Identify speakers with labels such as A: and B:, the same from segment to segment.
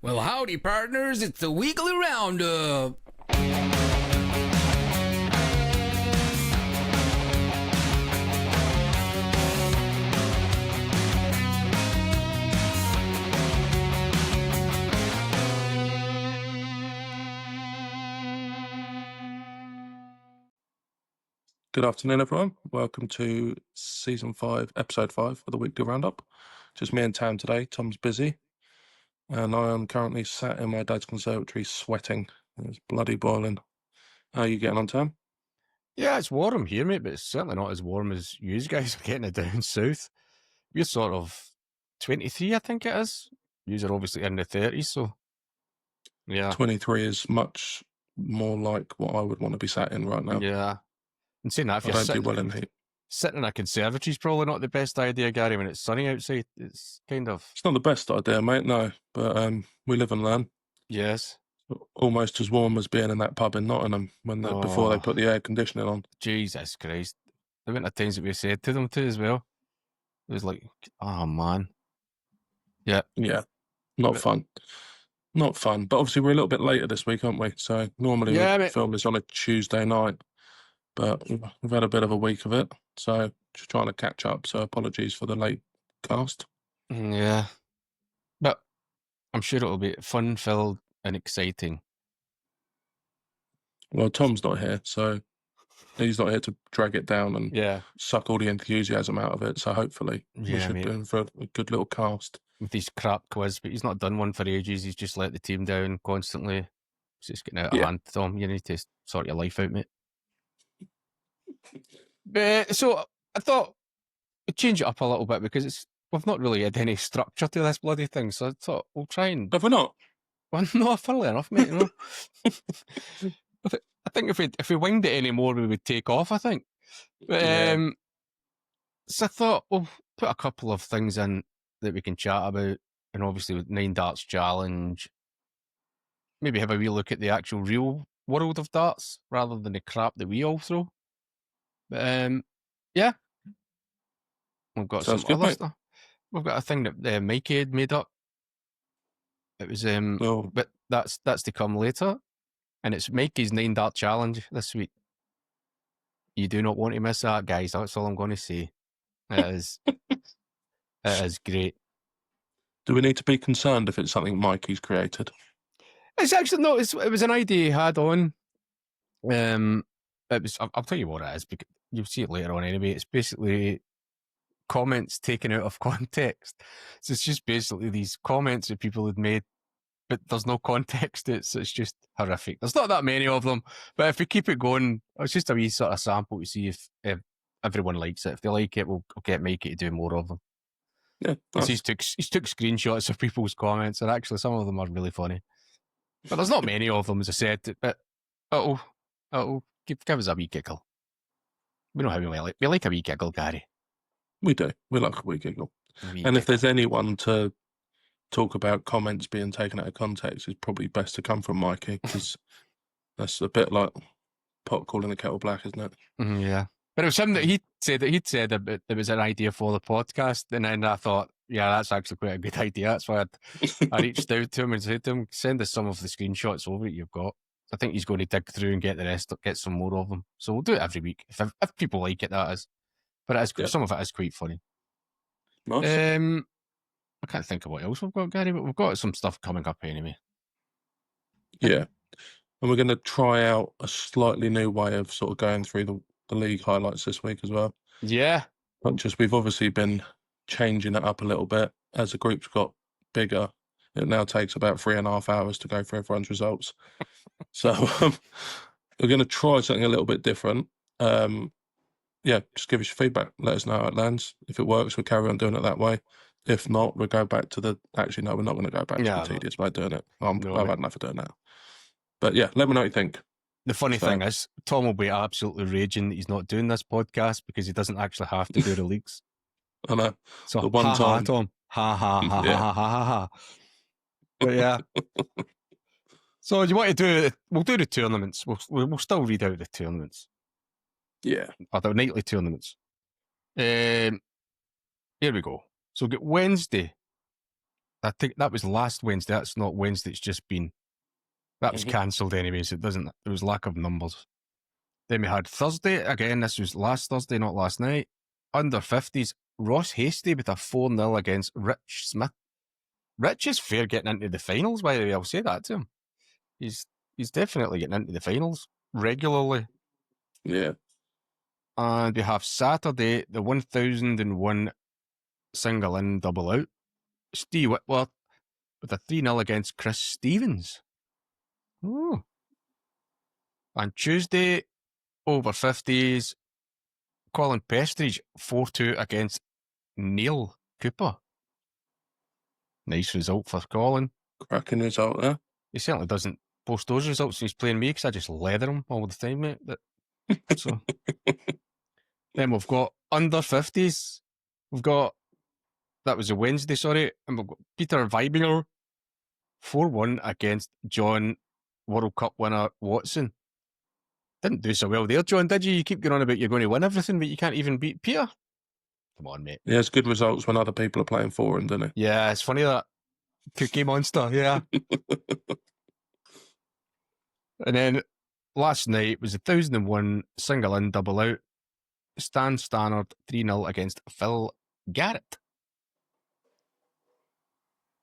A: Well, howdy, partners. It's the Weekly Roundup.
B: Good afternoon, everyone. Welcome to Season 5, Episode 5 of the Weekly Roundup. Just me and Tam today. Tom's busy. And I am currently sat in my dad's conservatory sweating. It's bloody boiling. How are you getting on, Tam?
C: Yeah, it's warm here, mate, but it's certainly not as warm as you guys are getting it down south. We're sort of 23, I think it is. Yous are obviously in the 30s, so yeah.
B: 23 is much more like what I would want to be sat in right now.
C: Yeah. And saying that, if
B: I
C: you're
B: don't do well in heat.
C: sitting in a conservatory is probably not the best idea, Gary, when it's sunny outside. It's kind of...
B: It's not the best idea, mate, no. But we live and learn.
C: Yes.
B: Almost as warm as being in that pub in Nottingham before they put the air conditioning on.
C: Jesus Christ. The amount of times that we said to them too as well. It was like, oh man. Yeah.
B: Yeah. Not fun. Not fun. But obviously we're a little bit later this week, aren't we? So normally we film this on a Tuesday night. But we've had a bit of a week of it. So just trying to catch up. So apologies for the late cast.
C: Yeah. But I'm sure it'll be fun-filled and exciting.
B: Well, Tom's not here, so he's not here to drag it down and suck all the enthusiasm out of it. So hopefully we should be in for a good little cast.
C: With his crap quiz, but he's not done one for ages. He's just let the team down constantly. It's just getting out of hand, Tom. You need to sort your life out, mate. But, so I thought I'd change it up a little bit because we've not really had any structure to this bloody thing. So I thought we'll try and...
B: Have we not?
C: Well, no, funnily enough, mate. You know? I think if we winged it anymore, we would take off, I think. But, so I thought we'll put a couple of things in that we can chat about, and obviously with 9 Darts Challenge, maybe have a wee look at the actual real world of darts rather than the crap that we all throw. But yeah, we've got some other stuff. We've got a thing that Mikie had made up. It was but that's to come later, and it's Mikey's 9 Dart Challenge this week. You do not want to miss that, guys. That's all I'm going to say. It is. It is great.
B: Do we need to be concerned if it's something Mikey's created?
C: It's actually no. It was an idea he had on. It was. I'll tell you what it is because you'll see it later on anyway. It's basically comments taken out of context. So it's just basically these comments that people had made, but there's no context. It's just horrific. There's not that many of them, but if we keep it going, it's just a wee sort of sample to see if everyone likes it. If they like it, we'll get Mikie to do more of them.
B: Yeah, nice.
C: He's took screenshots of people's comments, and actually some of them are really funny. But there's not many of them, as I said. But it'll give us a wee giggle. We know how we like. We like a wee giggle, Gary.
B: We do. We like a wee giggle. If there's anyone to talk about comments being taken out of context, it's probably best to come from Mikie, because that's a bit like pot calling the kettle black, isn't it?
C: Yeah. But it was him that he'd said that it was an idea for the podcast, and then I thought, yeah, that's actually quite a good idea. That's why I reached out to him and said to him, send us some of the screenshots over that you've got. I think he's going to dig through and get the rest, get some more of them. So we'll do it every week if people like it. That is, but it is, some of it is quite funny.
B: Nice.
C: I can't think of what else we've got, Gary, but we've got some stuff coming up anyway.
B: Yeah, and we're going to try out a slightly new way of sort of going through the league highlights this week as well.
C: Yeah.
B: Not just, we've obviously been changing it up a little bit as the group's got bigger. It now takes about 3.5 hours to go through everyone's results. So we're going to try something a little bit different. Just give us your feedback. Let us know how it lands. If it works, we'll carry on doing it that way. If not, we'll go back to actually, no, we're not going to go back to the tedious way of doing it. I've had enough of doing that. But yeah, let me know what you think.
C: The funny thing is, Tom will be absolutely raging that he's not doing this podcast because he doesn't actually have to do the leagues.
B: I know.
C: So,
B: the one time.
C: Tom. Ha, ha, ha, ha, ha, ha, ha. But yeah. So you want to do, we'll do the tournaments. We'll still read out the tournaments.
B: Yeah.
C: Or the nightly tournaments. Here we go. So we've got Wednesday. I think that was last Wednesday. That's not Wednesday. It's just been. That was
B: Mhm.
C: cancelled anyway, so it doesn't. There was lack of numbers. Then we had Thursday again. This was last Thursday, not last night. Under 50s, Ross Hasty with a 4-0 against Rich Smith. Rich is fair getting into the finals. By the way, I'll say that to him. He's definitely getting into the finals regularly.
B: Yeah.
C: And we have Saturday, the 1001 single in, double out. Steve Whitworth with a 3-0 against Chris Stevens. Oh. And Tuesday, over 50s, Colin Pestridge, 4-2 against Neil Cooper. Nice result for Colin.
B: Cracking result there.
C: He certainly doesn't post those results when he's playing me because I just leather him all the time, mate. So then we've got under 50s. That was a Wednesday, sorry. And we've got Peter Weibinger, 4-1 against John World Cup winner Watson. Didn't do so well there, John, did you? You keep going on about you're going to win everything, but you can't even beat Peter. Come on, mate.
B: He has good results when other people are playing for him, doesn't he?
C: Yeah, it's funny that. Cookie Monster, yeah. And then last night was 1001 single in, double out. Stan Stannard 3-0 against Phil Garrett.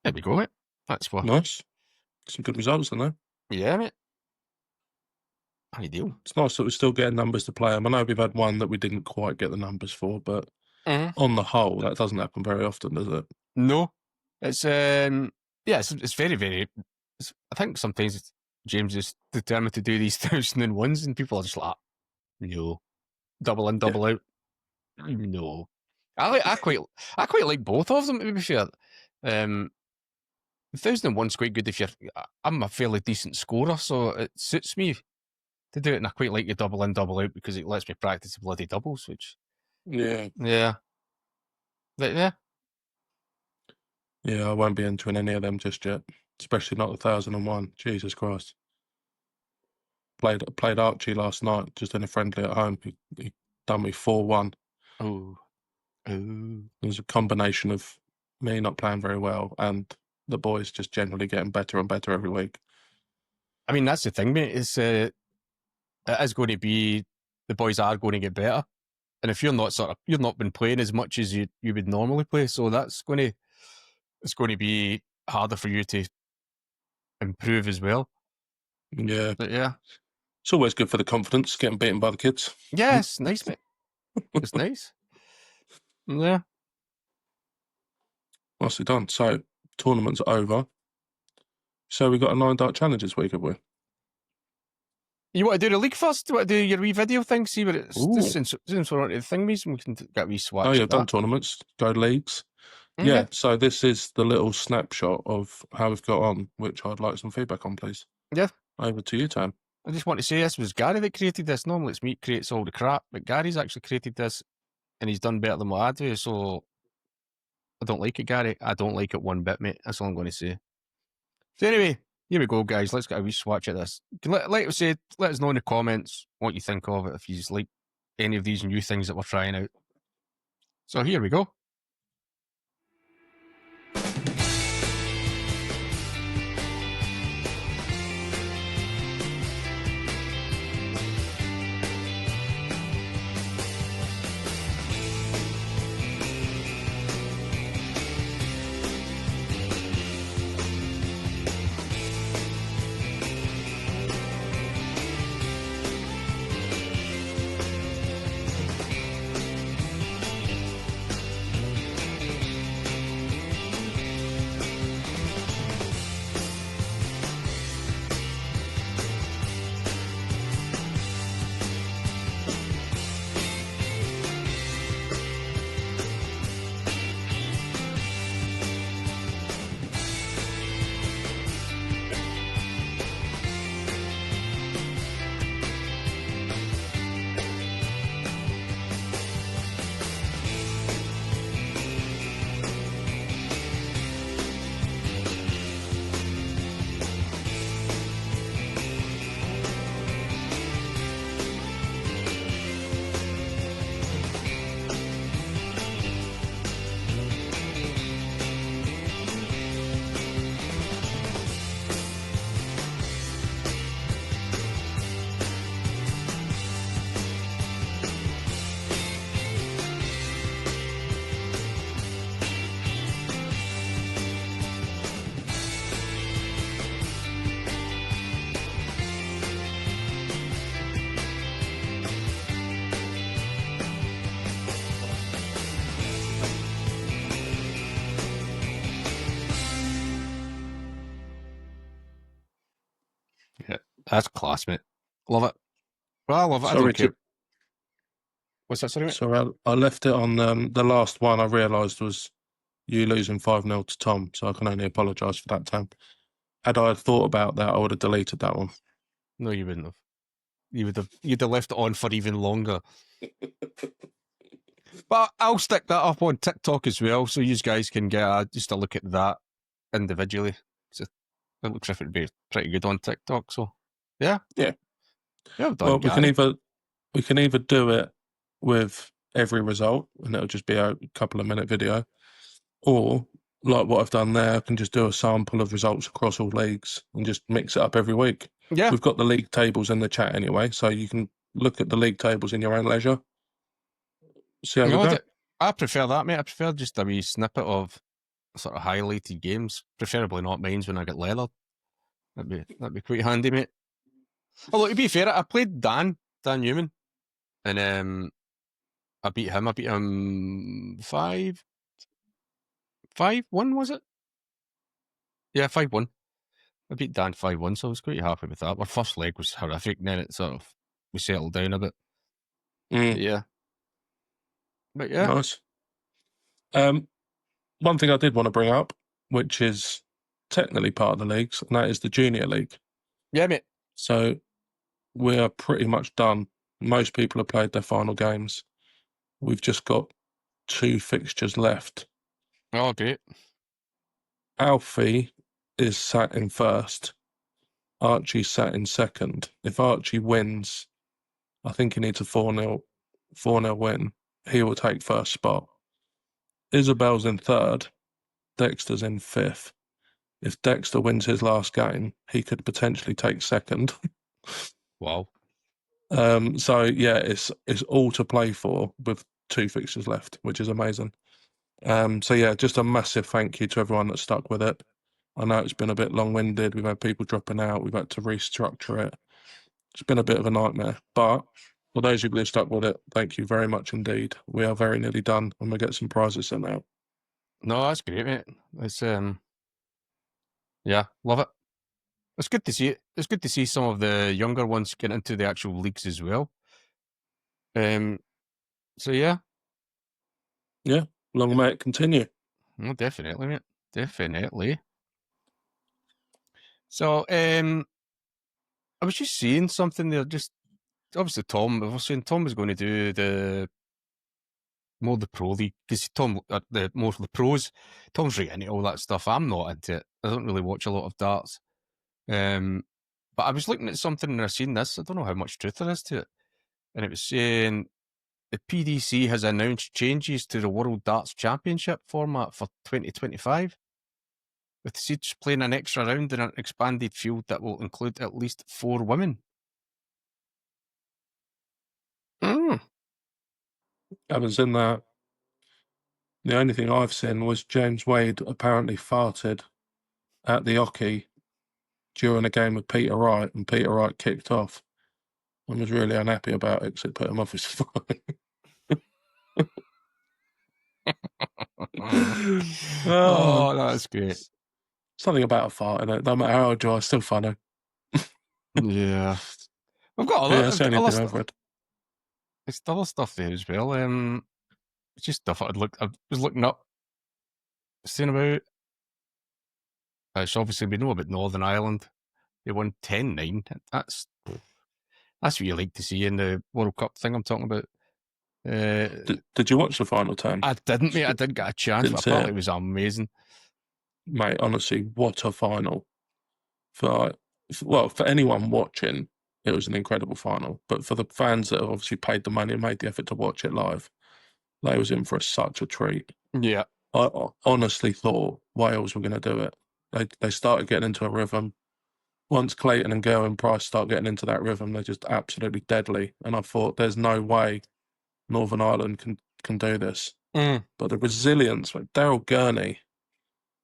C: There we go, mate. That's what.
B: Nice. Some good results, isn't there?
C: Yeah, mate. Ideal.
B: It's nice that we're still getting numbers to play them. I know we've had one that we didn't quite get the numbers for, but on the whole, that doesn't happen very often, does it?
C: No. It's it's very, very. I think sometimes James is determined to do these 1001s, and people are just like, no, double in, double out. No, I quite like both of them. To be fair, 1001's quite good if you're. I'm a fairly decent scorer, so it suits me to do it, and I quite like the double in, double out because it lets me practice the bloody doubles. Which,
B: yeah,
C: but yeah.
B: Yeah, I won't be entering any of them just yet, especially not the 1001. Jesus Christ. Played Archie last night, just in a friendly at home. He done me 4-1.
C: Oh.
B: It was a combination of me not playing very well and the boys just generally getting better and better every week.
C: I mean, that's the thing, mate. It is going to be, the boys are going to get better. And if you're not been playing as much as you would normally play, so it's going to be harder for you to improve as well.
B: Yeah.
C: But yeah.
B: It's always good for the confidence, getting beaten by the kids.
C: Yeah, it's nice, mate. It's nice. Yeah.
B: Nicely done. So, tournament's over. So, we got a 9 dart challenge this week, have we?
C: You want to do the league first? You want to do your wee video thing? See what it's.
B: Ooh.
C: Since we're on to the thingies, we can get a wee swatch.
B: Oh,
C: at
B: yeah, I've done
C: that.
B: tournaments, go leagues.
C: Okay.
B: Yeah, so this is the little snapshot of how we've got on, which I'd like some feedback on, please.
C: Yeah.
B: Over to you, Tam.
C: I just want to say this was Gary that created this. Normally it's me that creates all the crap, but Gary's actually created this and he's done better than what I do, so I don't like it, Gary. I don't like it one bit, mate. That's all I'm going to say. So anyway, here we go, guys. Let's get a wee swatch at this. Like I said, let us know in the comments what you think of it, if you like any of these new things that we're trying out. So here we go. Yeah, that's class, mate. Love it. Well, I love it. I
B: Sorry
C: don't care.
B: to,
C: What's that, sorry, mate?
B: sorry, I left it on the last one. I realised was you losing 5-0 to Tom, so I can only apologise for that, Tam. Had I thought about that, I would have deleted that one.
C: No, you wouldn't have. You'd have left it on for even longer. But I'll stick that up on TikTok as well, so you guys can get just a look at that individually. It looks like it'd be pretty good on TikTok. So yeah,
B: Yeah.
C: I've done.
B: Well, we
C: Gary.
B: can either do it with every result, and it'll just be a couple of minute video, or like what I've done there, I can just do a sample of results across all leagues and just mix it up every week.
C: Yeah,
B: We've got the league tables in the chat anyway, so you can look at the league tables in your own leisure. See how we go.
C: I prefer that, mate. I prefer just a wee snippet of sort of highlighted games, preferably not mines when I get leathered. That'd be quite handy, mate. Although to be fair, I played Dan Newman, and I beat him. 5-1, was it? Yeah, 5-1. I beat Dan 5-1, so I was quite happy with that. Our first leg was horrific, and then it sort of we settled down a bit. But yeah.
B: Nice. One thing I did want to bring up, which is technically part of the leagues, and that is the junior league.
C: Yeah, mate.
B: So we are pretty much done. Most people have played their final games. We've just got 2 fixtures left.
C: Oh, great.
B: Alfie is sat in first. Archie sat in second. If Archie wins, I think he needs a 4-0 win. He will take first spot. Isabel's in third. Dexter's in fifth. If Dexter wins his last game, he could potentially take second.
C: Wow.
B: So yeah, it's all to play for with 2 fixtures left, which is amazing. So yeah, just a massive thank you to everyone that stuck with it. I know it's been a bit long-winded. We've had people dropping out. We've had to restructure it. It's been a bit of a nightmare. But for those of you that stuck with it, thank you very much indeed. We are very nearly done, and we'll get some prizes sent out.
C: No, that's great, mate. It's yeah, love it. It's good to see it. It's good to see some of the younger ones get into the actual leagues as well. So yeah.
B: Yeah, long may it continue.
C: No, definitely, mate. Definitely. So, I was just seeing something there. Just obviously, Tom. I was saying Tom was going to do the pro league because Tom the more the pros. Tom's right into all that stuff. I'm not into it. I don't really watch a lot of darts. But I was looking at something and I seen this. I don't know how much truth there is to it, and it was saying the PDC has announced changes to the World Darts Championship format for 2025. With Siege playing an extra round in an expanded field that will include at least 4 women.
B: I haven't seen that. The only thing I've seen was James Wade apparently farted at the Oki during a game with Peter Wright, and Peter Wright kicked off and was really unhappy about it because it put him off his phone.
C: Oh, that's great.
B: Something about a fart in it. No matter how dry, it's still funny.
C: Yeah. I've got
B: That's the only thing I've read.
C: There's other stuff there as well. It's just stuff I was looking up, seeing about. It's obviously we know about Northern Ireland. They won 10-9. That's what you like to see in the World Cup thing I'm talking about.
B: Did you watch the final 10?
C: I didn't, mate. I didn't get a chance, but apparently it was amazing.
B: Mate, honestly, what a final. For anyone watching, it was an incredible final. But for the fans that have obviously paid the money and made the effort to watch it live, they was in for such a treat.
C: Yeah.
B: I honestly thought Wales were going to do it. They started getting into a rhythm. Once Clayton and Gale and Price start getting into that rhythm, they're just absolutely deadly. And I thought, there's no way Northern Ireland can do this. But the resilience, like Daryl Gurney,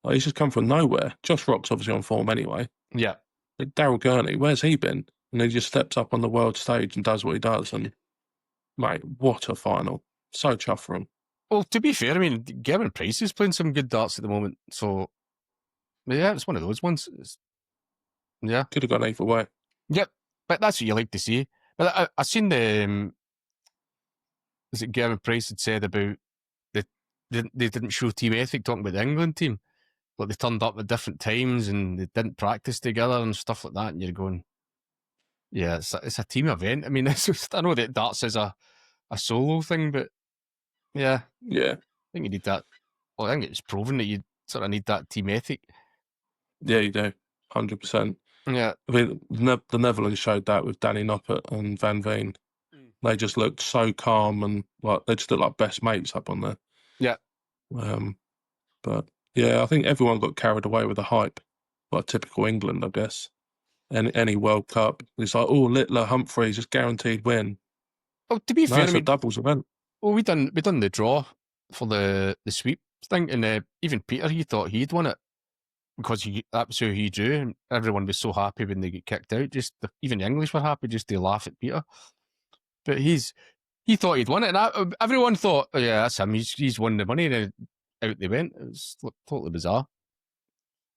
B: he's just come from nowhere. Josh Rock's obviously on form anyway.
C: Yeah.
B: Like Daryl Gurney, where's he been? And he just steps up on the world stage and does what he does. And, mate, what a final. So chuffed for him.
C: Well, to be fair, I mean, Gavin Price is playing some good darts at the moment. So, yeah, it's one of those ones. Yeah.
B: Could have gone either way.
C: Yep, but that's what you like to see. But I seen the is it Gavin Price had said about they didn't show team ethic talking about the England team, but they turned up at different times and they didn't practice together and stuff like that. And you're going, yeah, it's a team event. I mean, it's just, I know that darts is a solo thing, but yeah,
B: Yeah,
C: I think you need that. Well, I think it's proven that you sort of need that team ethic.
B: yeah, you do, 100%.
C: Yeah,
B: I mean, the Netherlands showed that with Danny Noppert and Van Veen. They just looked so calm and like they just looked like best mates up on there.
C: yeah.
B: But yeah, I think everyone got carried away with the hype, like typical England, I guess. Any World Cup, it's like, oh, Littler, Humphreys, just guaranteed win.
C: Well, to be
B: No,
C: fair,
B: it's
C: I
B: a
C: mean,
B: doubles event.
C: well, we done the draw for the sweep thing, and even Peter, he thought he'd won it because that was who he drew, and everyone was so happy when they get kicked out. Even the English were happy just to laugh at Peter. But he thought he'd won it, and everyone thought, oh, yeah, that's him. He's won the money, and then out they went. It was totally bizarre.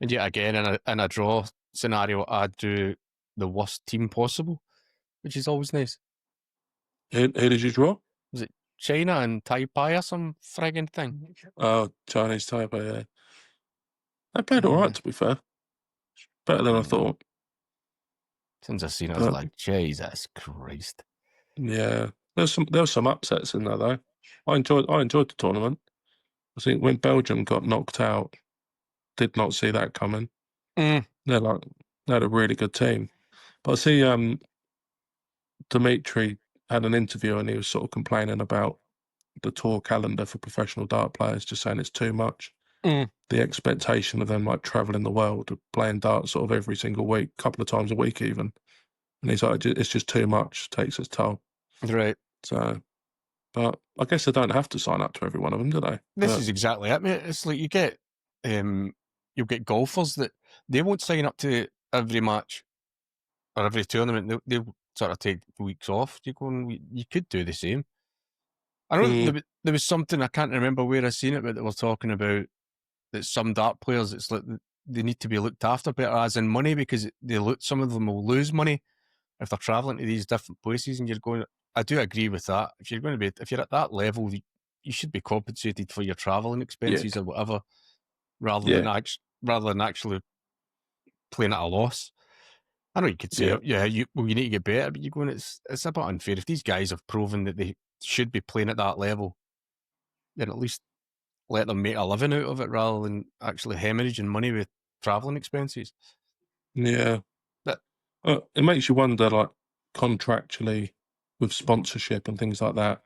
C: And yet again, in a draw scenario, I drew the worst team possible, which is always nice.
B: Who did you draw?
C: Was it China and Taipei or some frigging thing?
B: Oh, Chinese Taipei, yeah. They played all right, to be fair. Better than I thought.
C: Since I've seen it, I was like, Jesus Christ.
B: Yeah, there was some upsets in there though. I enjoyed the tournament. I think when Belgium got knocked out, did not see that coming. They had a really good team. But I see Dimitri had an interview and he was sort of complaining about the tour calendar for professional dart players, just saying it's too much. The expectation of them like traveling the world, playing darts sort of every single week, a couple of times a week even. And he's like, it's just too much, takes its toll.
C: Right.
B: So, but I guess they don't have to sign up to every one of them, do they?
C: This is exactly it, mate. It's like you'll get golfers that they won't sign up to every match or every tournament. They'll sort of take weeks off. You're going, you could do the same. I know there was something, I can't remember where I seen it, but they were talking about that some dart players, it's like they need to be looked after better, as in money, because some of them will lose money if they're travelling to these different places. And you're going, I do agree with that. If you're at that level, you should be compensated for your travelling expenses or whatever, rather than actually playing at a loss. I know you could say, you need to get better, but you're going, it's a bit unfair. If these guys have proven that they should be playing at that level, then at least let them make a living out of it rather than actually hemorrhaging money with travelling expenses.
B: Yeah. It makes you wonder, like, contractually with sponsorship and things like that,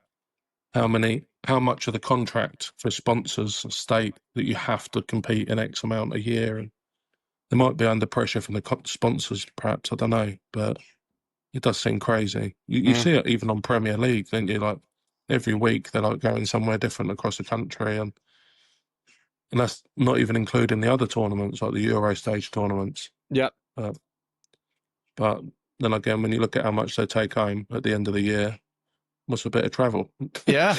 B: how much of the contract for sponsors state that you have to compete in X amount a year, and they might be under pressure from the sponsors, perhaps, I don't know, but it does seem crazy. You see it even on Premier League, don't you? Like, every week they're like going somewhere different across the country, and that's not even including the other tournaments, like the Euro stage tournaments.
C: Yeah.
B: But then again, when you look at how much they take home at the end of the year, what's a bit of travel?
C: Yeah.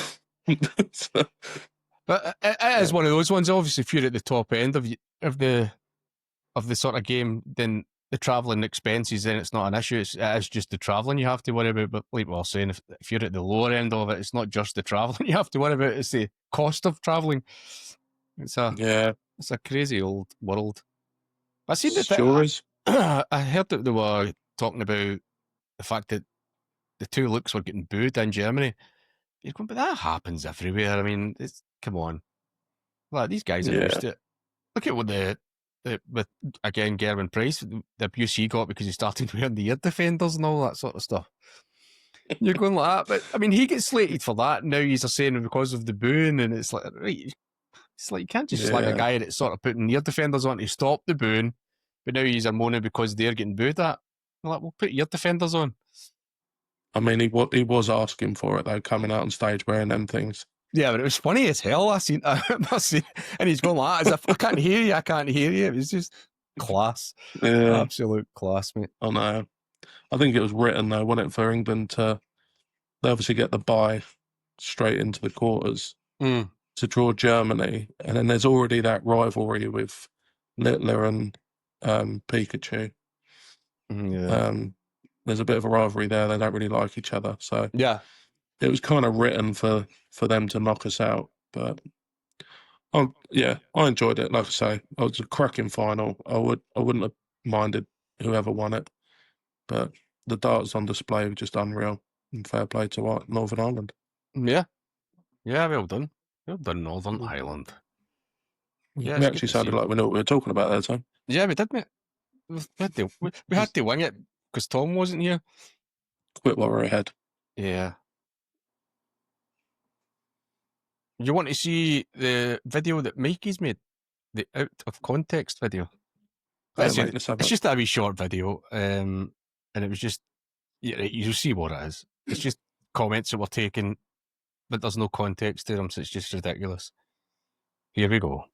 C: But it is one of those ones. Obviously, if you're at the top end of the sort of game, then the travelling expenses, then it's not an issue. It is just the travelling you have to worry about. But like we were saying, if you're at the lower end of it, it's not just the travelling you have to worry about. It's the cost of travelling. It's a crazy old world. I seen that.
B: Sure is.
C: I heard that they were talking about the fact that the two looks were getting booed in Germany. You're going, but that happens everywhere. I mean, come on. Well, these guys are used to it. Look at what with again Gerwin Price, the abuse he got because he started wearing the ear defenders and all that sort of stuff. You're going like that, but I mean, he gets slated for that. Now he's saying because of the booing, and it's like, right, it's like you can't just slag a guy that's sort of putting ear defenders on to stop the booing, but now he's moaning because they're getting booed at. I'm like, well, put ear defenders on.
B: I mean, he was asking for it though, coming out on stage wearing them things.
C: Yeah, but it was funny as hell. I seen, and he's going like that, as if I can't hear you. It was just class, absolute class, mate.
B: I know. I think it was written though, wasn't it, for England to they obviously get the bye straight into the quarters to draw Germany, and then there's already that rivalry with Littler and Pikachu. there's a bit of a rivalry there. They don't really like each other, so
C: Yeah.
B: it was kind of written for them to knock us out. But yeah, I enjoyed it. Like I say, it was a cracking final. I wouldn't have minded whoever won it, but the darts on display were just unreal. And fair play to Northern Ireland.
C: Yeah. Yeah, well done. Well done, Northern Ireland. Yeah,
B: We actually sounded like we knew what we were talking about that time.
C: Yeah, we did, mate. We had to wing it because Tom wasn't here.
B: Quit while we're ahead.
C: Yeah. You want to see the video that Mikey's made? The out of context video?
B: Yeah,
C: It's,
B: mate, let's have
C: it's
B: it.
C: just a wee short video, and it was just, you'll see what it is. It's just comments that were taken, but there's no context to them, so it's just ridiculous. Here we go.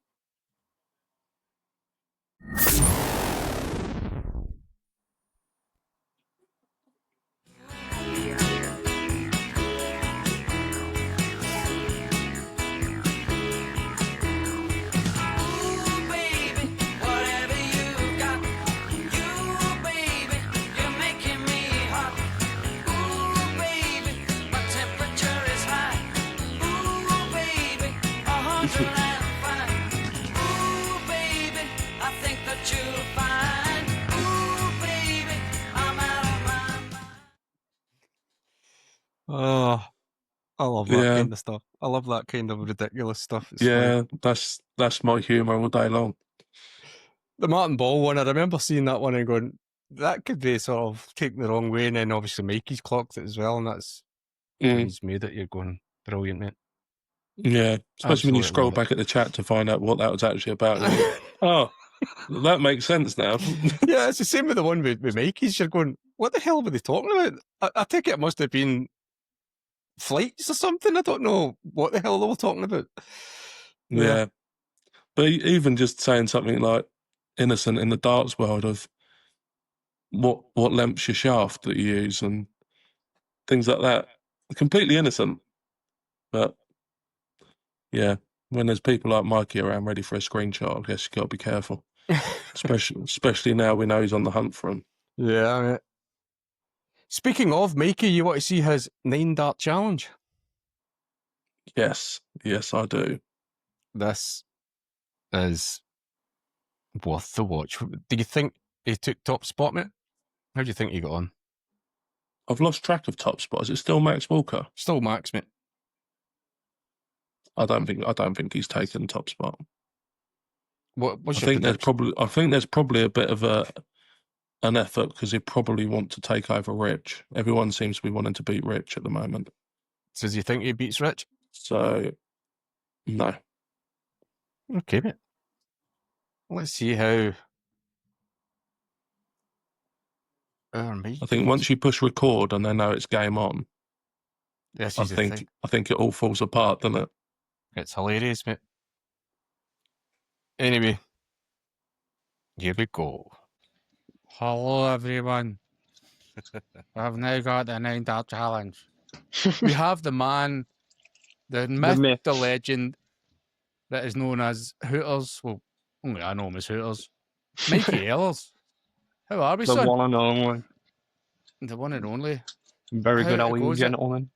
C: Oh, I love that kind of stuff. I love that kind of ridiculous stuff. It's like,
B: that's my humour all day long.
C: the Martin Ball one, I remember seeing that one and going, that could be sort of taken the wrong way, and then obviously Mikey's clocked it as well, and that's when he's made it. You're going, brilliant, mate.
B: Yeah, especially when you
C: Absolutely
B: scroll
C: love it.
B: back at the chat to find out what that was actually about. You're like, oh, that makes sense now.
C: Yeah, it's the same with the one with Mikey's. You're going, what the hell were they talking about? I think it must have been flights or something. I don't know what the hell they were talking about.
B: Yeah. But even just saying something like innocent in the darts world of what length's your shaft that you use and things like that, completely innocent. But yeah, when there's people like Mikie around ready for a screenshot, I guess you got to be careful. especially now we know he's on the hunt for him.
C: Yeah, mate. Speaking of Mikie, you want to see his 9-dart challenge?
B: Yes, I do.
C: This is worth the watch. Do you think he took top spot, mate? How do you think he got on?
B: I've lost track of top spot. Is it still Max Walker?
C: Still Max, mate.
B: I don't think he's taken top spot.
C: What's
B: I
C: your
B: think
C: prediction?
B: there's probably a bit of an effort because he'd probably want to take over Rich. Everyone seems to be wanting to beat Rich at the moment.
C: So do you think he beats Rich?
B: So, no.
C: Okay, mate. Let's see how.
B: I think once you push record and they know it's game on, I think it all falls apart, doesn't it?
C: It's hilarious, mate. Anyway, here we go. Hello, everyone. I've now got the 9-dart challenge. We have the man, the myth, the legend that is known as Hooters. Well, only I know him as Hooters. Mikie Ehlers. How are we,
D: The
C: son?
D: one and only.
C: The one and only.
D: Very
C: How
D: good,
C: it
D: how are you,
C: goes,
D: gentlemen?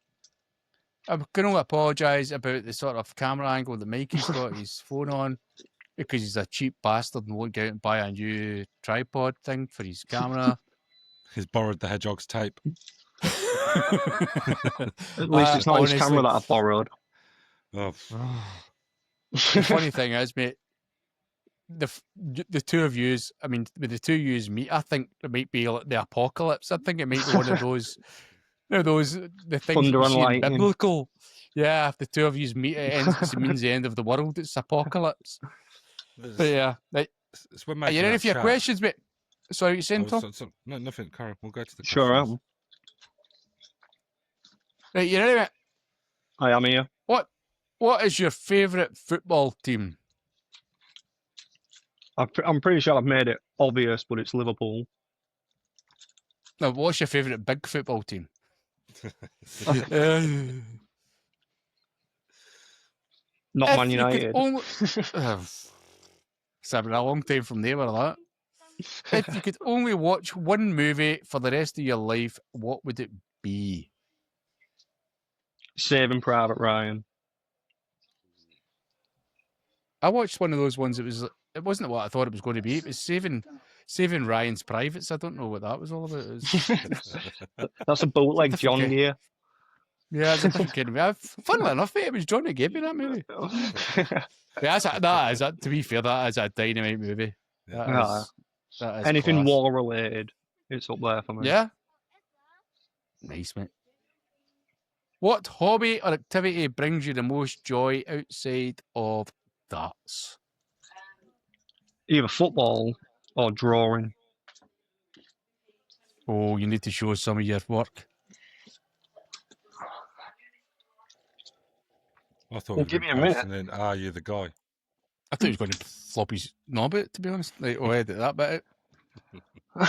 C: I'm going to apologise about the sort of camera angle that Mikey's got his phone on because he's a cheap bastard and won't go out and buy a new tripod thing for his camera.
E: He's borrowed the hedgehog's tape.
D: At least it's not his camera that I borrowed.
E: Oh.
C: The funny thing is, mate, the two of yous, I mean, with the two of yous meet, I think it might be like the apocalypse. I think it might be one of those, the things
D: Thunder
C: you
D: and
C: see in
D: lightning.
C: biblical. Yeah, if the two of yous meet, it means the end of the world. It's apocalypse. But yeah, right. Are you ready for your questions, mate? Sorry, you saying, Tom?
E: No, nothing, Karen. We'll go to the
D: Sure
E: questions.
D: am.
C: Right, you ready, mate?
D: I am here.
C: What is your favourite football team?
D: I'm pretty sure I've made it obvious, but it's Liverpool.
C: No, what's your favourite big football team?
D: Not Man United.
C: It's been a long time from there with that. If you could only watch one movie for the rest of your life, what would it be?
D: Saving Private Ryan.
C: I watched one of those ones. It wasn't what I thought it was going to be. It was saving Ryan's privates. I don't know what that was all about. It was,
D: That's a bootleg
C: That's
D: John
C: okay.
D: gear.
C: yeah, it's a different kind of movie. Funnily enough, mate, it was John that gave me that movie. Yeah, to be fair, that is a dynamite movie. That is
D: Anything
C: class.
D: war related, it's up there for me.
C: Yeah. Nice, mate. What hobby or activity brings you the most joy outside of darts?
D: Either football or drawing.
C: Oh, you need to show some of your work.
E: I thought
D: Well,
E: it
D: give
E: was
D: me a minute.
E: and then, you're the guy.
C: I thought he was going to flop his knob out, to be honest. Like, oh, edit that bit out.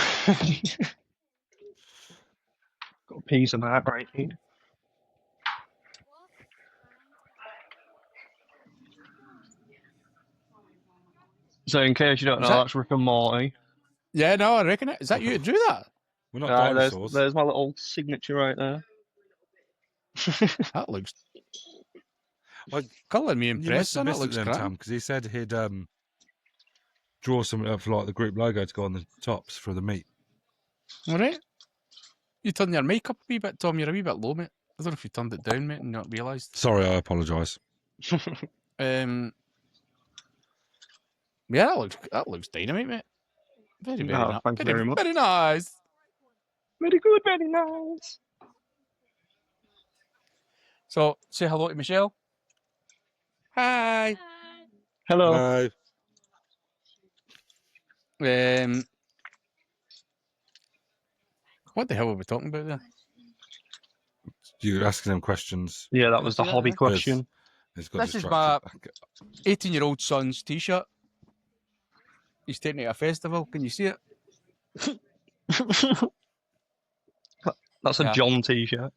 D: Got a piece of that right here. So in case you don't know, that's Rick and Morty.
C: Yeah, no, I reckon it. Is that you to do that?
E: We're not dinosaurs.
D: There's my little signature right there.
C: That looks...
E: Like,
C: Colour me
E: you must
C: impressed,
E: have
C: and it
E: missed
C: looks
E: then,
C: grand.
E: Tam, because he said he'd draw something up for like the group logo to go on the tops for the meet.
C: All right. You turned your mic up a wee bit, Tom. You're a wee bit low, mate. I don't know if you turned it down, mate, and not realised.
E: Sorry, I apologise.
C: Yeah, that looks dynamite, mate. Very, very nice.
D: Thank you very much.
C: Very nice.
D: Very good, very nice.
C: So, say hello to Michelle. Hi.
D: Hello.
C: What the hell were we talking about there?
E: You're asking them questions.
D: Yeah, that was the hobby
C: Yes.
D: question.
E: It's got
C: This is
E: distracted.
C: 18-year-old son's t-shirt. He's taking it to a festival. Can you see it?
D: That's a
C: Yeah.
D: John t-shirt.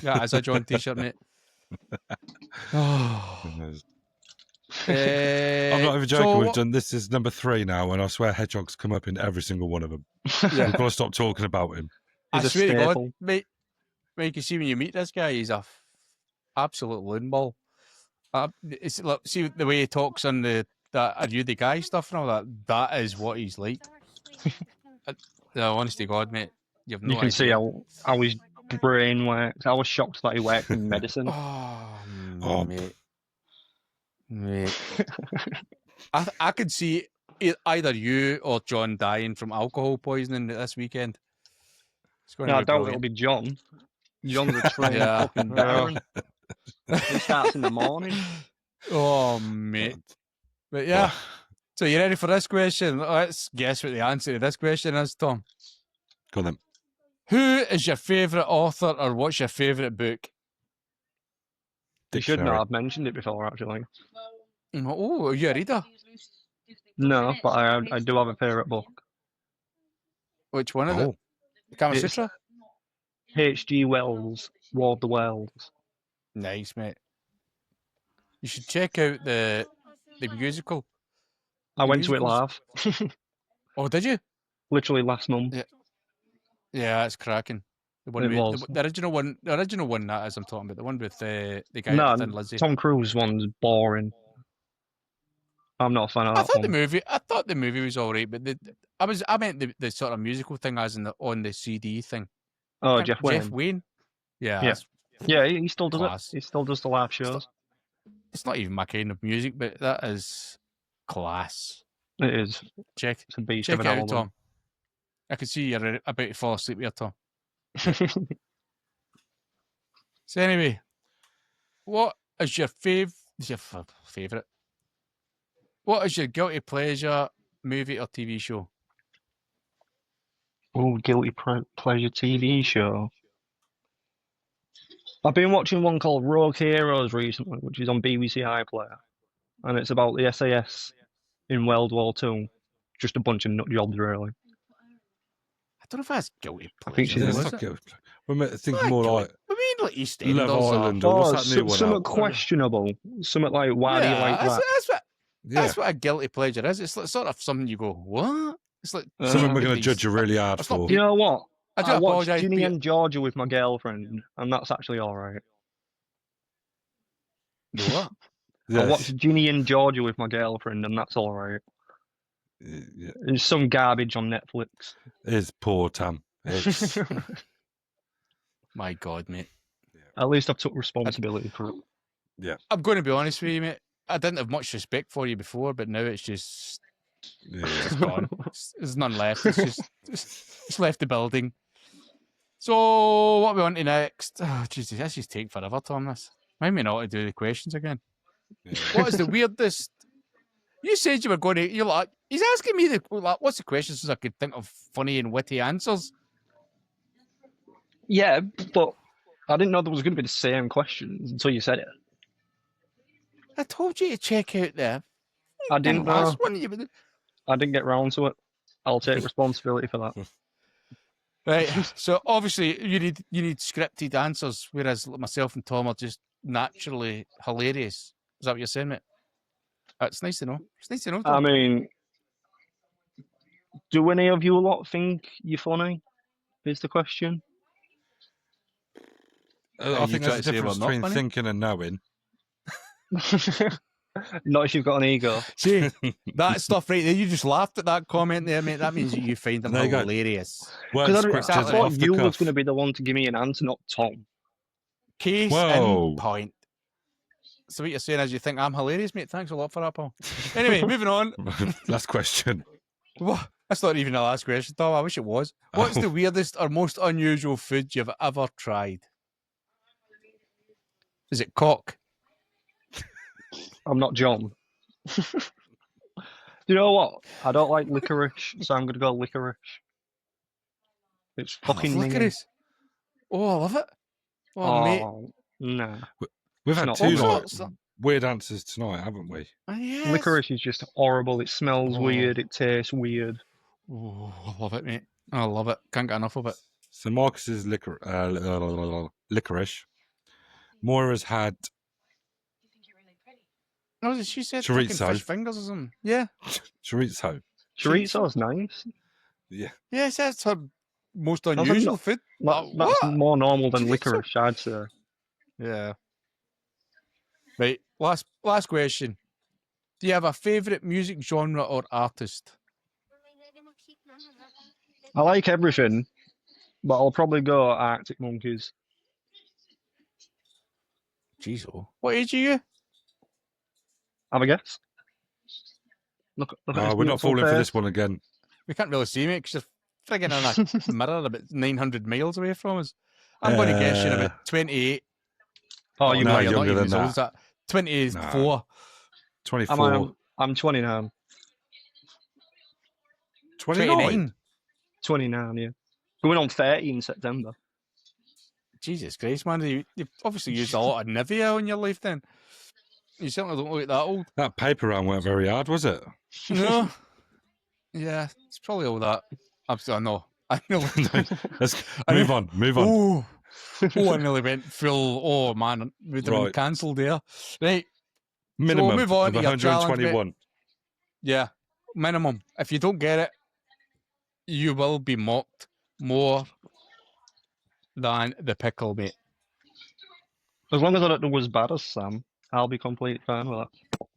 C: Yeah, it's a John t-shirt, mate.
E: I'm not even joking. We've done this is number 3 now, and I swear hedgehogs come up in every single one of them.
C: Yeah.
E: We've got to stop talking about him.
C: I
D: He's a
C: swear to God,
D: staple.
C: mate, you can see when you meet this guy, he's a absolute loon ball. It's like, see the way he talks on that "Are you the guy" stuff and all that. That is what he's like. No, honest to God, mate, you've no
D: You can
C: idea.
D: see how his brain works. I was shocked that he worked in medicine.
C: Oh, mate. I could see either you or John dying from alcohol poisoning this weekend. It's going
D: No,
C: to
D: I
C: be
D: doubt
C: brilliant.
D: it'll be John. John's a trained
C: Yeah.
D: fucking veteran. He starts in the morning.
C: Oh, mate. But yeah. So you ready for this question? Let's guess what the answer to this question is, Tom.
E: Go on then.
C: Who is your favourite author, or what's your favourite book?
D: You should not
E: Dictionary.
D: have mentioned it before, actually.
C: Oh, are you a reader?
D: No, but I do have a favourite book.
C: Which one is it?
E: Oh,
C: The Kama
D: It's-
C: Sutra?
D: H.G. Wells, War of the Worlds.
C: Nice, mate. You should check out the musical.
D: I went to it
C: musicals.
D: live.
C: Oh, did you?
D: Literally last month.
C: Yeah, it's cracking. The one
D: It
C: with,
D: was.
C: the original one that is I'm talking about. The one with the guy
D: No,
C: with Thin Lizzy.
D: Tom Cruise one's boring. I'm not a fan of
C: I
D: that
C: thought
D: one.
C: the movie was all right, but I meant the sort of musical thing as in on the CD thing.
D: Oh, Jeff Wayne.
C: Jeff Wayne. Yeah,
D: Yeah.
C: that's-
D: Yeah, he still does
C: Class.
D: it. He still does the live shows.
C: it's not even my kind of music, but that is class.
D: It is.
C: Check
D: It's a beast
C: check
D: of
C: it
D: an
C: out, Tom.
D: album.
C: I can see you're about to fall asleep here, Tom. So anyway, what is your favourite? What is your guilty pleasure movie or TV show?
D: Oh, guilty pleasure TV show. I've been watching one called Rogue Heroes recently, which is on BBC iPlayer, and it's about the SAS in World War II. Just a bunch of nut jobs, really.
C: I don't know if that's guilty
D: I think
C: pleasure.
D: she's
E: yeah,
D: in
C: though,
E: it's
C: is
E: not
C: it?
E: good. We're thinking
C: Not
E: more
C: guilty.
E: like
C: I mean, like EastEnders.
E: Love
C: or-
E: Island or what's that new one
D: something
E: out?
D: questionable. Something like, why do you like that?
C: That's
E: Yeah.
C: what a guilty pleasure is. It's like sort of something you go, what? It's like
E: Something we're going to
C: these-
E: judge you really hard
C: It's not
E: for.
D: You know what?
C: I do
D: I watched
C: apologise.
D: Ginny
C: Peter.
D: and Georgia with my girlfriend, and that's actually all right.
C: The what?
D: I watched Ginny and Georgia with my girlfriend, and that's all right.
E: Yeah,
D: There's some garbage on Netflix.
E: it's poor, Tam. It's,
C: My God, mate.
D: At least I've took responsibility for it.
C: I'm going to be honest with you, mate. I didn't have much respect for you before, but now it's just
E: yeah.
C: gone. There's none left. It's just it's left the building. So what are we on to next? Oh, Jesus, this just take forever, Tom. This remind me not to do the questions again.
E: Yeah.
C: What is the weirdest? You said you were going to. You're like, he's asking me what's the questions so I could think of funny and witty answers.
D: Yeah, but I didn't know there was going to be the same questions until you said it.
C: I told you to check out there.
D: I didn't know.
C: Last one you
D: I didn't get round to it. I'll take responsibility for that.
C: Right. So obviously you need scripted answers, whereas myself and Tom are just naturally hilarious. Is that what you're saying, mate? It's nice to know. It's nice to know.
D: I
C: Tom.
D: mean, do any of you lot think you're funny? Is the question.
E: I
C: you
E: think
C: try
E: there's a
C: to say
E: difference
C: we're not
E: between
C: funny?
E: thinking and knowing.
D: Not if you've got an ego.
C: See, that stuff right there, you just laughed at that comment there, mate. That means that you find them
E: There you go.
C: hilarious.
E: Word
D: Because I
E: scripted
D: thought
E: off the
D: you was
E: cuff.
D: going to be the one to give me an answer, not Tom.
C: Case
E: Whoa.
C: in point. So what you're saying is you think I'm hilarious, mate? Thanks a lot for that, Paul. Anyway, moving on.
E: Last question.
C: What? That's not even the last question, Tom. I wish it was. What's
E: Oh.
C: the weirdest or most unusual food you've ever tried? Is it cock?
D: I'm not John. Do you know what? I don't like licorice, so I'm going to go licorice. It's
C: I love
D: fucking minging.
C: licorice. Oh, I love it. Oh, mate.
D: Oh, nah.
E: We've had
D: not
E: two
C: all
E: like,
C: sorts.
E: weird answers tonight, haven't we?
C: Oh, yes.
D: Licorice is just horrible. It smells
C: Oh.
D: weird. It tastes weird.
C: Oh, I love it, mate. I love it. Can't get enough of it.
E: So Marcus's licorice. Moira's had
C: No, she said fucking
E: Chorizo.
C: fish fingers or something. Yeah.
E: chorizo.
D: Chorizo's nice.
E: Yeah.
C: Yes, that's her most
D: How's that
C: unusual
D: not-
C: food.
D: That's
C: What?
D: more normal than
C: Chorizo?
D: licorice, I'd say.
C: Yeah. Right. Last question. Do you have a favourite music genre or artist?
D: I like everything, but I'll probably go Arctic Monkeys.
C: Jeez, oh. What age are you?
D: Have a guess? Look at this
E: We're not
D: beautiful
E: falling for
D: face.
E: this one again.
C: We can't really see me because you're frigging in a mirror about 900 miles away from us. I'm going to guess you're about 28.
D: Oh,
E: Oh,
D: you
E: no,
D: might
C: you're
E: younger
C: not even
E: than
C: as old as that. 24.
E: 24.
D: I'm 29.
E: 29.
D: 29, yeah. Going on 30 in September.
C: Jesus Christ, man. You've obviously used a lot of Nivea in your life then. You certainly don't look that old.
E: That paper round weren't very hard, was it?
C: No. Yeah, it's probably all that. Absolutely, no. I nearly,
E: Let's
C: I
E: move
C: mean-
E: on. Move on.
C: oh, I nearly went full. Oh, man. We'd have been
E: Right.
C: cancelled there. Right.
E: Minimum
C: move on
E: of
C: to your challenge,
E: 121.
C: Yeah. Minimum. If you don't get it, you will be mocked more than the pickle, mate.
D: As long as I don't do as bad as Sam, I'll be completely fine with that.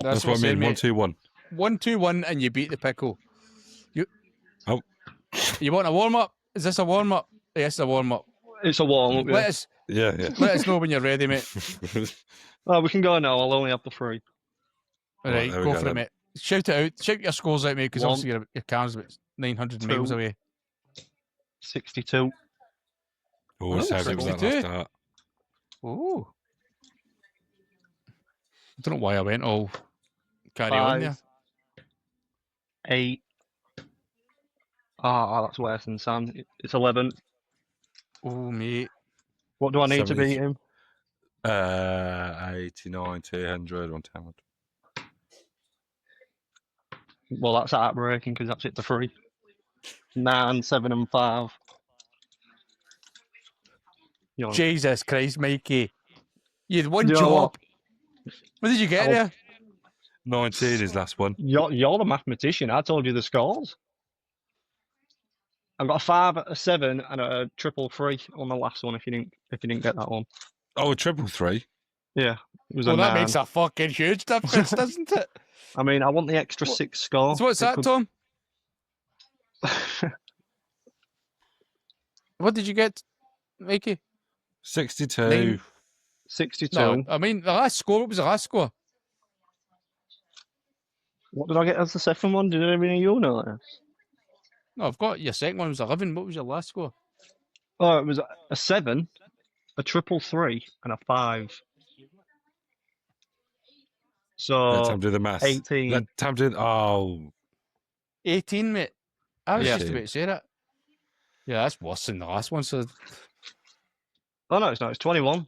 E: That's what I
C: said,
E: mean.
C: mate.
E: 121.
C: 1-2-1 and you beat the pickle.
E: Oh.
C: You want a warm up? Is this a warm up? Yes, a warm up.
D: It's a warm up,
C: Let
D: yeah.
C: us
E: Yeah, yeah.
C: let us know when you're ready, mate.
D: Oh, we can go now. I'll only have the 3.
C: All
E: Right,
C: right,
E: there we
C: go
E: go
C: for it,
E: then.
C: mate. Shout it out. Shout your scores out, mate, because
D: One.
C: obviously your car's about 900 miles
D: 2.
C: away.
D: 62.
E: Always
C: Oh,
E: says it was that
C: 62.
E: last start.
C: Oh. I don't know why I went all carry on
D: 5.
C: there.
D: 8. That's worse than Sam. It's 11.
C: Oh, mate.
D: What do I need to
E: 70.
D: beat him?
E: 89, 200, 110.
D: Well, that's heartbreaking because that's it to 3. 9, 7, and 5. You know,
C: Jesus Christ, Mikey. You had one
D: Do you know
C: job.
D: what?
C: What did you get
D: Oh.
C: there?
E: 19 is last one.
D: You're the mathematician. I told you the scores. I've got a 5, a 7, and a triple 3 on the last one. If you didn't get that one,
E: Oh, a triple 3.
D: yeah, it was
C: Well,
D: a
C: that
D: 9.
C: makes a fucking huge difference, doesn't it?
D: I mean, I want the extra 6 score.
C: So what's
D: It
C: that,
D: could-
C: Tom? What did you get, Mikie?
E: 62.
C: Nine.
D: 62.
C: No, I mean, the last score, what was the last score?
D: What did I get as the second one? Did any of you know that?
C: No, I've got your second one was 11. What was your last score?
D: Oh, it was a 7, a triple 3, and a 5. So
E: Let Tam do the maths.
D: 18.
E: Let Tam do. Oh,
C: 18, mate. I was just
E: 18.
C: about to say that. Yeah, that's worse than the last one. So
D: Oh no, it's not. It's 21.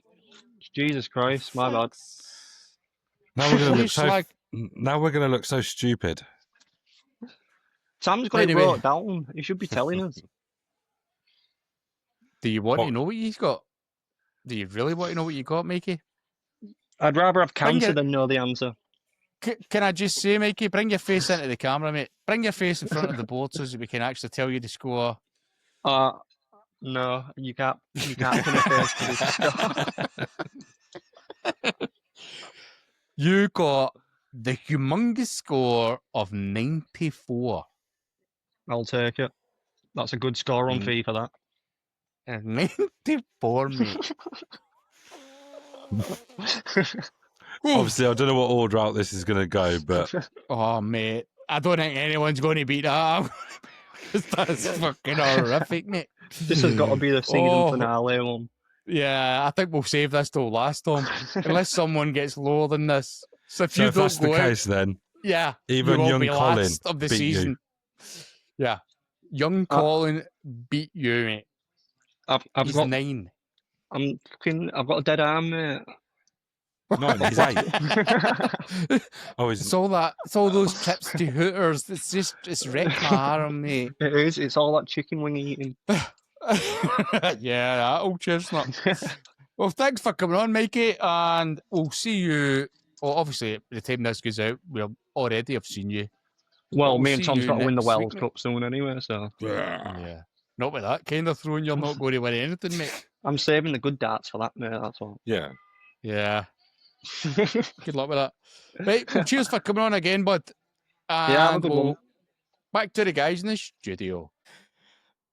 D: Jesus Christ, my bad.
E: now we're gonna
C: You
E: look so.
C: slag.
E: Now we're gonna look so stupid.
D: Sam's got
C: Anyway.
D: it wrote down. He should be telling us.
C: Do you want
E: What?
C: to know what you've got? Do you really want to know what you got, Mikey?
D: I'd rather have
C: Bring
D: cancer
C: it.
D: than know the answer.
C: Can I just say, Mikey, bring your face into the camera, mate. Bring your face in front of the board so that we can actually tell you the score.
D: No, you can't put a face to this score.
C: You got the humongous score of 94.
D: I'll take it. That's a good score on FIFA, that.
C: 94, mate.
E: Obviously, I don't know what order out this is gonna go, but
C: Oh, mate. I don't think anyone's going to beat that. That's fucking horrific, mate.
D: This has got to be the season
C: Oh.
D: finale one.
C: Yeah, I think we'll save this till last, Tom. Unless someone gets lower than this. So if
E: so
C: you
E: if
C: don't
E: that's the
C: go out,
E: case, then
C: yeah,
E: even
C: you will
E: young
C: be
E: Colin
C: last of the
E: beat you.
C: season. Yeah, young Colin beat you, mate.
D: I've
C: He's
D: got
C: 9.
D: I've got a dead arm, mate.
E: 9. He's 8. Oh, he's
C: It's all that. It's all those trips to Hooters. It's wrecked my arm, mate.
D: It is. It's all that chicken wing eating.
C: Yeah, that old chestnut. Well, thanks for coming on, Mikey, and we'll see you. Well, obviously, by the time this goes out, we'll already have seen you.
D: Well,
C: We'll
D: me and
C: see
D: Tom's
C: you
D: got to win the
C: next
D: World
C: week, mate.
D: Cup soon anyway, so
C: Yeah. Not with that kind of throwing, you're not going to win anything, mate.
D: I'm saving the good darts for that, mate. That's all.
E: yeah.
C: Yeah. Good luck with that. Right, well, cheers for coming on again, bud. And
D: Yeah, have a good one.
C: back to the guys in the studio.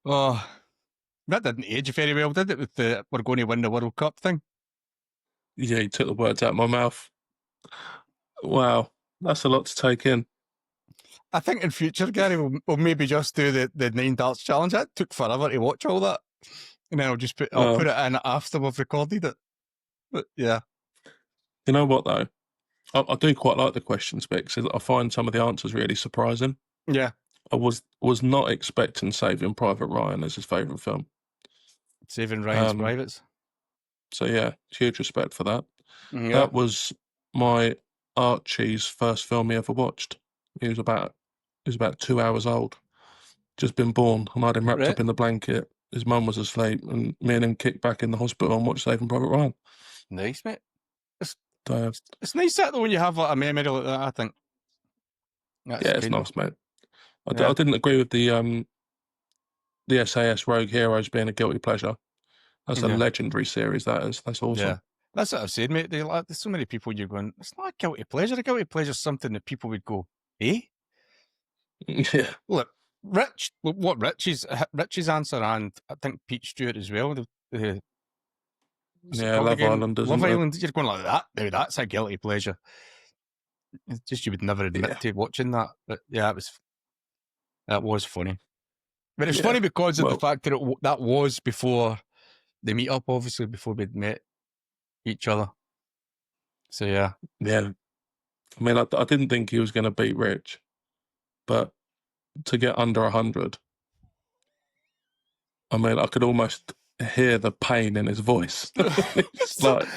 C: Oh, that didn't age very well, did it, with the we're going to win the World Cup thing?
B: Yeah, you took the words out of my mouth. Wow, that's a lot to take in.
C: I think in future, Gary, we'll maybe just do the 9 darts challenge. That took forever to watch all that. And then I'll put it in after we've recorded it. But yeah.
B: You know what though? I do quite like the questions because I find some of the answers really surprising.
C: Yeah.
B: I was not expecting Saving Private Ryan as his favourite film.
C: Saving Ryan's Privates.
B: So yeah, huge respect for that.
C: Yeah.
B: That was my Archie's first film he ever watched. He was about 2 hours old, just been born, and I had him wrapped
C: Right.
B: up in the blanket. His mum was asleep, and me and him kicked back in the hospital and watched Saving Private Ryan.
C: Nice, mate.
B: So,
C: It's nice that when you have like a memory like that, I think. That's
B: yeah, it's
C: kind of-
B: nice, mate.
C: Yeah.
B: I didn't agree with the SAS Rogue Heroes being a guilty pleasure. That's a
C: Yeah.
B: legendary series, that is. That's awesome.
C: Yeah. That's what I've said, mate. There's so many people you're going, it's not a guilty pleasure. A guilty pleasure is something that people would go, eh?
B: Yeah.
C: Look, Rich's answer, and I think Pete Stewart as well. Was it
B: Yeah,
C: called
B: Love
C: again?
B: Island, isn't
C: Love
B: it?
C: Island. You're going like that. Now that's a guilty pleasure. It's just you would never admit
B: Yeah.
C: to watching that. But yeah, that was funny. But it's
B: Yeah,
C: funny because of the
B: well-
C: fact that that was before the meet up, obviously, before we'd met each other. So yeah.
B: Yeah. I mean, I didn't think he was going to beat Rich, but to get under 100, I mean, I could almost hear the pain in his voice. It's like,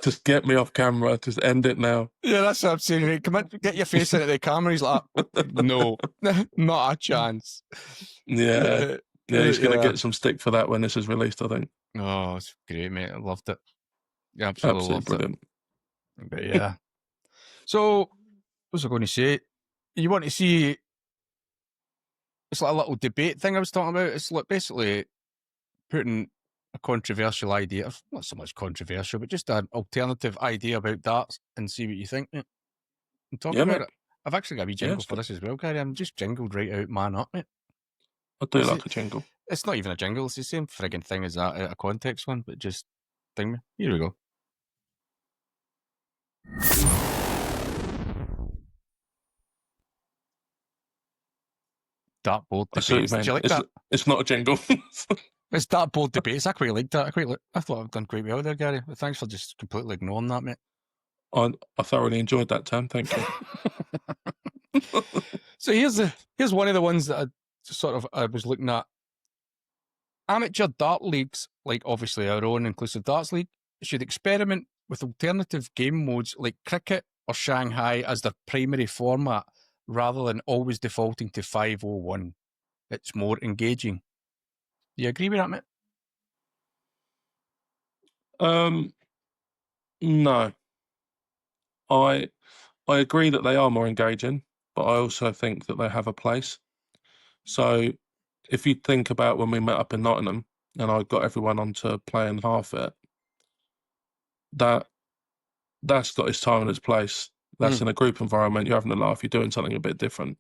B: just get me off camera. Just end it now.
C: Yeah, that's what I'm saying. Right? Come in, get your face into the camera. He's like, no, not a chance.
B: Yeah. Yeah, he's going to
C: Yeah.
B: get some stick for that when this is released, I think.
C: Oh, it's great, mate. I loved it. Yeah, absolutely
B: Absolutely
C: loved
B: brilliant.
C: it. But yeah. So, what was I going to say? You want to see it's like a little debate thing I was talking about. It's like basically putting a controversial idea, not so much controversial, but just an alternative idea about darts and see what you think, mate. And talk
B: Yeah,
C: about
B: mate.
C: it. I've actually got a wee jingle
B: it's
C: for
B: good.
C: this as well, Gary. I'm just jingled right out, man up, mate.
B: I do
C: Is
B: like
C: it-
B: a jingle.
C: It's not even a jingle. It's the same frigging thing as that, out of context one, but just thing me. Here we go. Dartboard
B: I see what you
C: Debates. Did you
B: mean.
C: like that?
B: It's not a jingle.
C: It's Dartboard Debates. I quite liked that. I thought I've done quite well there, Gary. But thanks for just completely ignoring that, mate.
B: I thoroughly enjoyed that term. Thank you.
C: So here's one of the ones that I was looking at. Amateur dart leagues, like obviously our own inclusive darts league, should experiment with alternative game modes like cricket or Shanghai as their primary format, rather than always defaulting to 501. It's more engaging. Do you agree with that, mate?
B: No, I agree that they are more engaging, but I also think that they have a place. So if you think about when we met up in Nottingham and I got everyone onto playing half it, that's got its time and its place. That's in a group environment. You're having a laugh. You're doing something a bit different.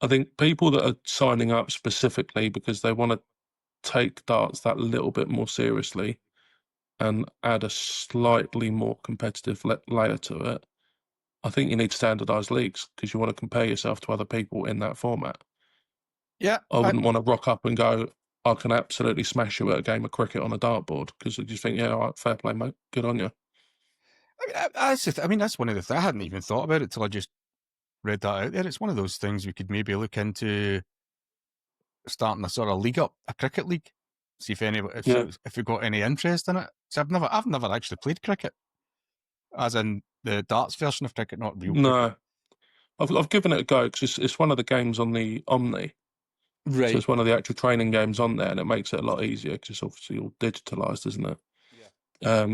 B: I think people that are signing up specifically because they want to take darts that little bit more seriously and add a slightly more competitive layer to it, I think you need standardized leagues because you want to compare yourself to other people in that format.
C: Yeah.
B: I wouldn't want to rock up and go, I can absolutely smash you at a game of cricket on a dartboard, because you just think, yeah, all right, fair play, mate. Good on you.
C: That's one of the things. I hadn't even thought about it till I just read that out there. It's one of those things we could maybe look into starting a sort of league up, a cricket league. See if we got any interest in it. So I've never actually played cricket, as in the darts version of cricket, not real cricket.
B: No, I've given it a go because it's one of the games on the Omni.
C: Right.
B: So it's one of the actual training games on there, and it makes it a lot easier because it's obviously all digitalized, isn't it?
C: Yeah.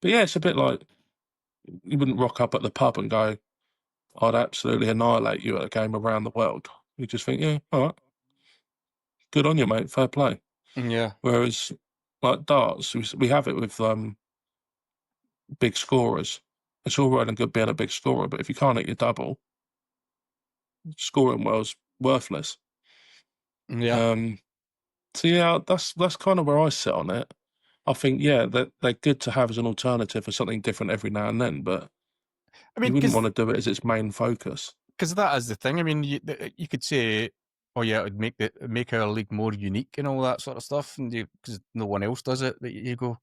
B: But yeah, it's a bit like you wouldn't rock up at the pub and go, I'd absolutely annihilate you at a game around the world. You just think, yeah, all right, good on you, mate, fair play.
C: Yeah.
B: Whereas, like darts, we have it with big scorers. It's all right and good being a big scorer, but if you can't hit your double, scoring well's worthless.
C: Yeah.
B: So yeah, that's kind of where I sit on it. I think, yeah, they're good to have as an alternative for something different every now and then, but you wouldn't want to do it as its main focus.
C: Because that is the thing. I mean, you could say, oh yeah, it would make our league more unique and all that sort of stuff, and because no one else does it. That you go,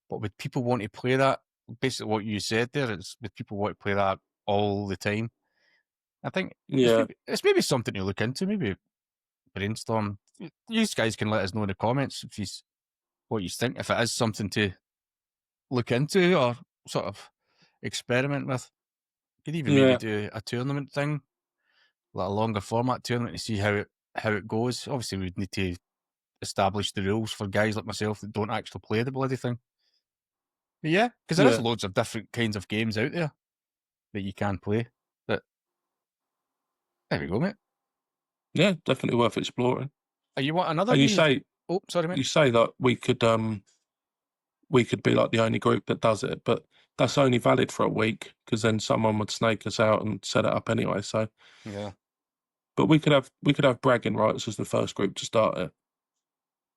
C: but would people want to play that? Basically, what you said there is, would people want to play that all the time? I think it's maybe something to look into. Maybe brainstorm. You guys can let us know in the comments what you think, if it is something to look into or sort of experiment with. Could even maybe do a tournament thing, like a longer format tournament, to see how it goes. Obviously, we'd need to establish the rules for guys like myself that don't actually play the bloody thing. But yeah, because there is loads of different kinds of games out there that you can play. But there we go, mate.
B: Yeah, definitely worth exploring.
C: You want another?
B: And you say,
C: oh, sorry, mate.
B: You say that we could be like the only group that does it, but that's only valid for a week because then someone would snake us out and set it up anyway. So
C: yeah,
B: but we could have bragging rights as the first group to start it.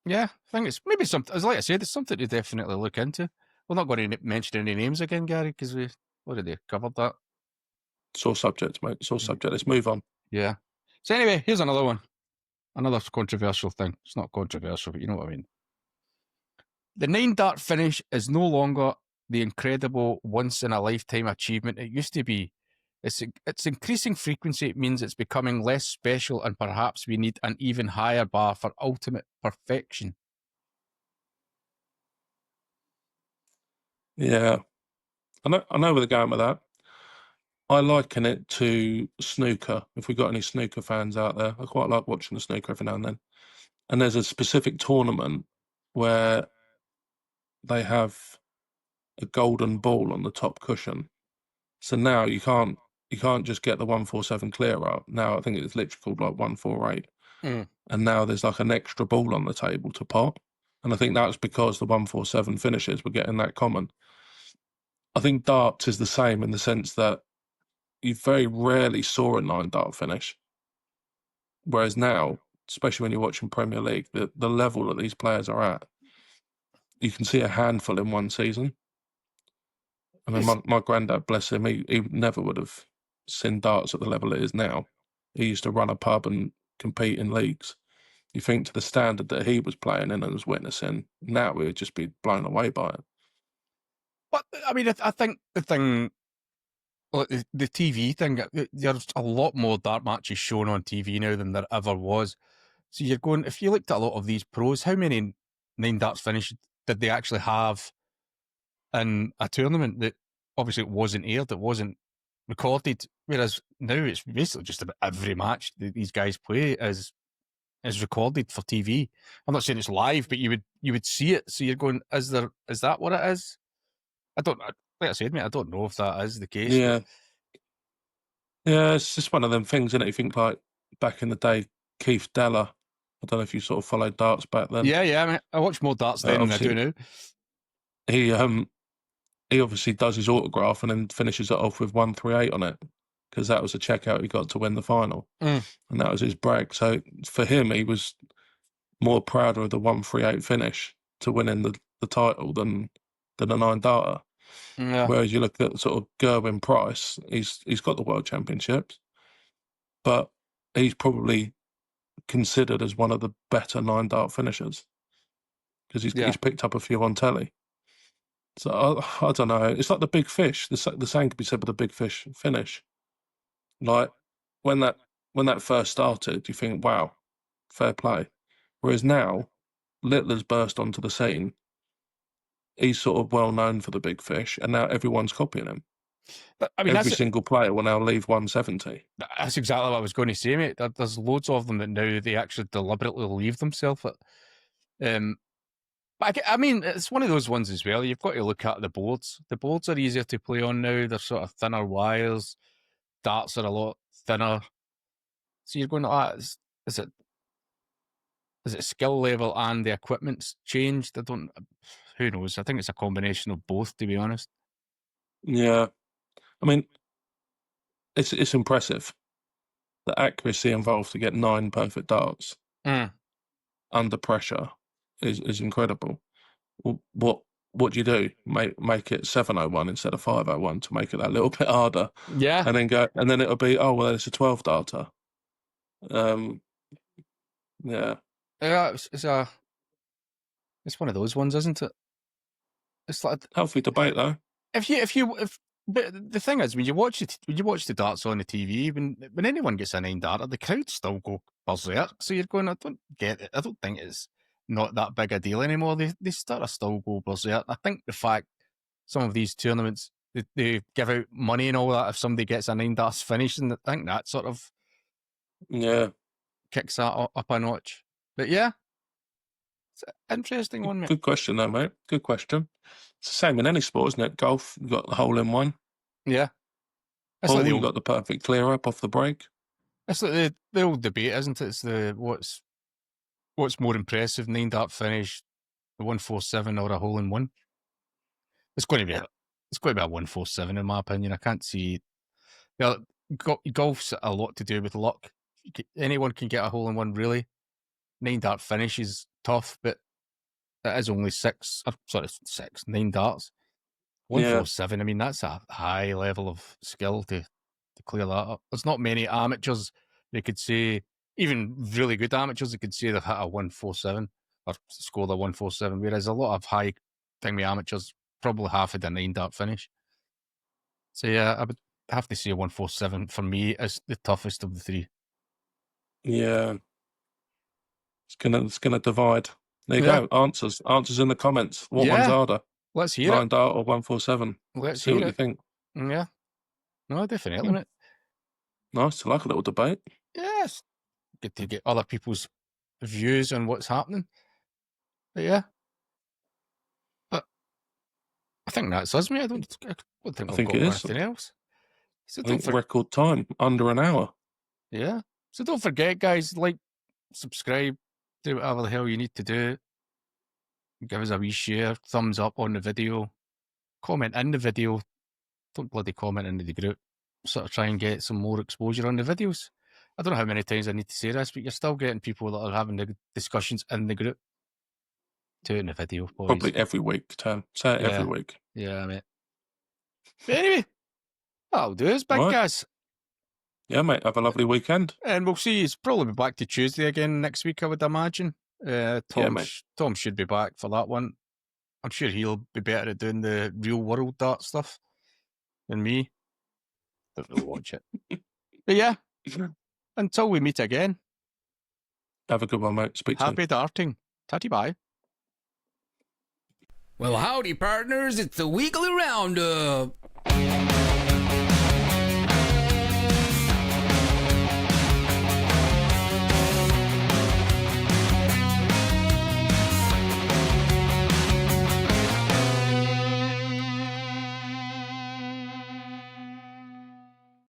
C: Yeah, I think it's maybe something. As like I said, it's something to definitely look into. We're not going to mention any names again, Gary, because we already covered that.
B: It's all subject, mate. It's all subject. Let's move on.
C: Yeah. So anyway, here's another one. Another controversial thing. It's not controversial, but you know what I mean. The 9-dart finish is no longer the incredible once-in-a-lifetime achievement it used to be. Its increasing frequency means it's becoming less special, and perhaps we need an even higher bar for ultimate perfection.
B: Yeah. I know where they're going with that. I liken it to snooker. If we've got any snooker fans out there, I quite like watching the snooker every now and then. And there's a specific tournament where they have a golden ball on the top cushion. So now you can't just get the 147 clear out. Now I think it's literally called like 148.
C: Mm.
B: and now there's like an extra ball on the table to pot. And I think that's because the 147 finishes were getting that common. I think darts is the same in the sense that you very rarely saw a 9-dart finish. Whereas now, especially when you're watching Premier League, the level that these players are at, you can see a handful in one season. I mean, my granddad, bless him, he never would have seen darts at the level it is now. He used to run a pub and compete in leagues. You think to the standard that he was playing in and was witnessing, now we would just be blown away by it.
C: But I mean, I think the thing, like the TV thing, there's a lot more dart matches shown on TV now than there ever was. So you're going, if you looked at a lot of these pros, how many 9-darts finishes did they actually have in a tournament that obviously it wasn't aired, it wasn't recorded? Whereas now it's basically just about every match that these guys play is recorded for TV. I'm not saying it's live, but you would see it. So you're going, is that what it is? I don't, like I said, mate, I don't know if that is the case.
B: Yeah. Yeah, it's just one of them things, isn't it? You think like back in the day, Keith Deller. I don't know if you sort of followed darts back then.
C: Yeah, I mean, I watched more darts then than I do now.
B: He obviously does his autograph and then finishes it off with 138 on it because that was a checkout he got to win the final, and that was his brag. So for him, he was more proud of the 138 finish to winning the title than a 9-darter.
C: Yeah.
B: Whereas you look at sort of Gerwin Price, he's got the World Championships, but he's probably considered as one of the better 9-dart finishers because he's picked up a few on telly. So I don't know. It's like the big fish. The same could be said with the big fish finish. Like when that first started, you think, wow, fair play. Whereas now, Littler's burst onto the scene. He's sort of well known for the big fish, and now everyone's copying him.
C: But I mean,
B: every single player will now leave 170.
C: That's exactly what I was going to say, mate. There's loads of them that now they actually deliberately leave themselves at. But I mean, it's one of those ones as well. You've got to look at the boards. The boards are easier to play on now. They're sort of thinner wires. Darts are a lot thinner. So you're going, is it skill level and the equipment's changed? Who knows? I think it's a combination of both, to be honest.
B: Yeah. I mean, it's impressive. The accuracy involved to get 9 perfect darts under pressure is incredible. What do you do? Make it 701 instead of 501 to make it that little bit harder.
C: Yeah.
B: And then it'll be, oh well, it's a 12-darter. Yeah.
C: Yeah, it's one of those ones, isn't it? It's like
B: healthy debate though.
C: But the thing is, when you watch the darts on the TV, when anyone gets a 9-darter, the crowd still go berserk. So you're going, I don't get it. I don't think it's not that big a deal anymore. They still go berserk. I think the fact some of these tournaments they give out money and all that if somebody gets a 9-dart finish, and I think that sort of kicks that up a notch. But yeah, it's an interesting one, mate.
B: Good question though, mate. Good question. It's the same in any sport, isn't it? Golf, you've got the hole-in-one.
C: Yeah.
B: You've got the perfect clear-up off the break.
C: It's like the old debate, isn't it? It's what's more impressive, 9-dart finish, the 147 or a hole-in-one? It's going to be a 147 in my opinion. I can't see. Golf's a lot to do with luck. Anyone can get a hole-in-one, really. 9-dart finish is tough, but it is only 9 darts. 147, I mean, that's a high level of skill to clear that up. There's not many amateurs they could say, even really good amateurs, they could say they've hit a 147 or scored a 147, whereas a lot of high thing with amateurs probably half had a 9-dart finish. So yeah, I would have to say 147 for me is the toughest of the three.
B: Yeah. It's gonna divide. There you go. Answers in the comments. What one's harder?
C: Let's hear it.
B: 9-dart or 147?
C: Let's
B: see
C: hear
B: what
C: it.
B: you think.
C: Yeah. No, definitely, mate.
B: Nice to like a little debate.
C: Yes. Good to get other people's views on what's happening. But yeah. But I think that's us, mate. I don't think we've got anything else. So
B: I think record time, under an hour.
C: Yeah. So don't forget, guys, like, subscribe, do whatever the hell you need to do. Give us a wee share, thumbs up on the video, comment in the video. Don't bloody comment into the group. Sort of try and get some more exposure on the videos. I don't know how many times I need to say this, but you're still getting people that are having the discussions in the group. Do it in the video, boys.
B: Probably every week, Tan. Say it
C: Yeah.
B: every week.
C: Yeah, mate. But anyway, that'll do us, big
B: Right.
C: guys.
B: Yeah, mate. Have a lovely weekend.
C: And we'll see. It's probably be back to Tuesday again next week, I would imagine. Tom,
B: mate.
C: Tom should be back for that one. I'm sure he'll be better at doing the real world dart stuff than me. Don't really watch it. But yeah, until we meet again,
B: Have a good one, mate. Speak soon.
C: happy darting. Tatty bye.
A: Well, howdy, partners. It's the Weekly Roundup.